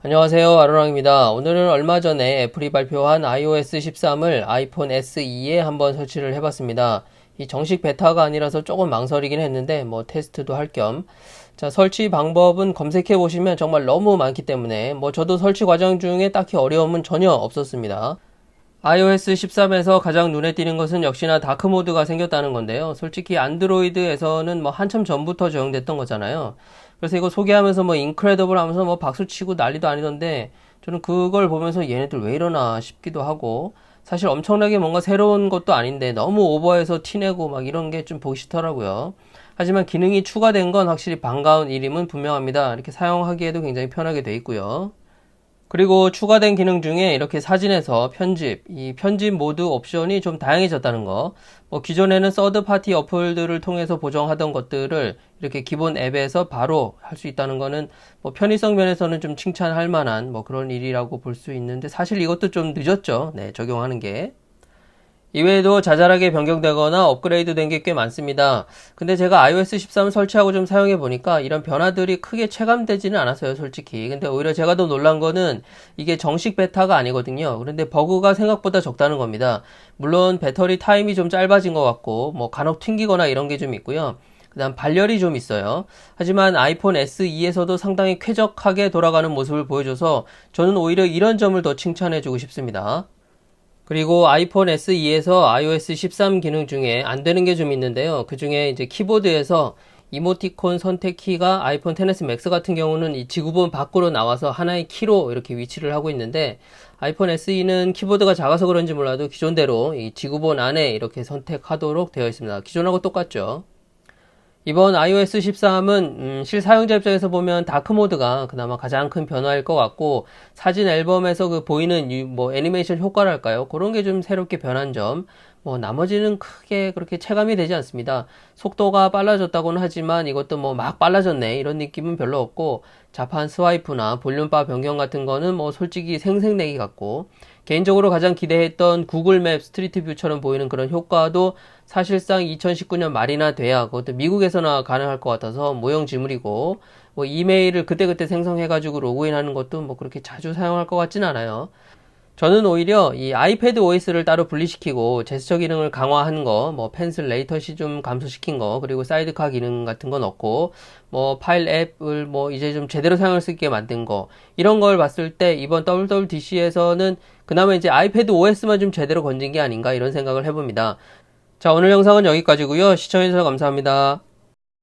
안녕하세요, 아로랑입니다. 오늘은 얼마 전에 애플이 발표한 iOS 13을 아이폰 SE에 한번 설치를 해봤습니다. 이 정식 베타가 아니라서 조금 망설이긴 했는데 뭐 테스트도 할 겸. 자, 설치 방법은 검색해 보시면 정말 너무 많기 때문에 뭐 저도 설치 과정 중에 딱히 어려움은 전혀 없었습니다. iOS 13에서 가장 눈에 띄는 것은 역시나 다크 모드가 생겼다는 건데요. 솔직히 안드로이드에서는 뭐 한참 전부터 적용됐던 거잖아요. 그래서 이거 소개하면서 뭐 인크레더블 하면서 뭐 박수 치고 난리도 아니던데 저는 그걸 보면서 얘네들 왜 이러나 싶기도 하고 사실 엄청나게 뭔가 새로운 것도 아닌데 너무 오버해서 티내고 막 이런 게 좀 보기 싫더라고요. 하지만 기능이 추가된 건 확실히 반가운 일임은 분명합니다. 이렇게 사용하기에도 굉장히 편하게 돼 있고요. 그리고 추가된 기능 중에 이렇게 사진에서 이 편집 모드 옵션이 좀 다양해졌다는 거. 뭐 기존에는 서드 파티 어플들을 통해서 보정하던 것들을 이렇게 기본 앱에서 바로 할 수 있다는 거는 뭐 편의성 면에서는 좀 칭찬할 만한 뭐 그런 일이라고 볼 수 있는데 사실 이것도 좀 늦었죠. 네, 적용하는 게. 이외에도 자잘하게 변경되거나 업그레이드 된 게 꽤 많습니다. 근데 제가 iOS 13 설치하고 좀 사용해 보니까 이런 변화들이 크게 체감되지는 않았어요, 솔직히. 근데 오히려 제가 더 놀란 거는 이게 정식 베타가 아니거든요. 그런데 버그가 생각보다 적다는 겁니다. 물론 배터리 타임이 좀 짧아진 것 같고, 뭐 간혹 튕기거나 이런 게 좀 있고요. 그다음 발열이 좀 있어요. 하지만 아이폰 SE에서도 상당히 쾌적하게 돌아가는 모습을 보여줘서 저는 오히려 이런 점을 더 칭찬해주고 싶습니다. 그리고 아이폰 SE에서 iOS 13 기능 중에 안 되는 게 좀 있는데요. 그 중에 이제 키보드에서 이모티콘 선택 키가 아이폰 XS 맥스 같은 경우는 이 지구본 밖으로 나와서 하나의 키로 이렇게 위치를 하고 있는데 아이폰 SE는 키보드가 작아서 그런지 몰라도 기존대로 이 지구본 안에 이렇게 선택하도록 되어 있습니다. 기존하고 똑같죠. 이번 iOS 13은 실사용자 입장에서 보면 다크 모드가 그나마 가장 큰 변화일 것 같고 사진 앨범에서 그 보이는 뭐 애니메이션 효과랄까요? 그런 게 좀 새롭게 변한 점. 뭐 나머지는 크게 그렇게 체감이 되지 않습니다. 속도가 빨라졌다고는 하지만 이것도 뭐 막 빨라졌네 이런 느낌은 별로 없고 자판 스와이프나 볼륨바 변경 같은 거는 뭐 솔직히 생색내기 같고 개인적으로 가장 기대했던 구글 맵 스트리트 뷰처럼 보이는 그런 효과도 사실상 2019년 말이나 돼야 그것도 미국에서나 가능할 것 같아서 모형지물이고 뭐 이메일을 그때그때 생성해가지고 로그인하는 것도 뭐 그렇게 자주 사용할 것 같진 않아요. 저는 오히려 이 아이패드 OS를 따로 분리시키고 제스처 기능을 강화한 거, 뭐 펜슬 레이턴시 좀 감소시킨 거, 그리고 사이드카 기능 같은 거 넣고, 뭐 파일 앱을 뭐 이제 좀 제대로 사용할 수 있게 만든 거, 이런 걸 봤을 때 이번 WWDC에서는 그나마 이제 아이패드 OS만 좀 제대로 건진 게 아닌가 이런 생각을 해봅니다. 자, 오늘 영상은 여기까지고요. 시청해주셔서 감사합니다.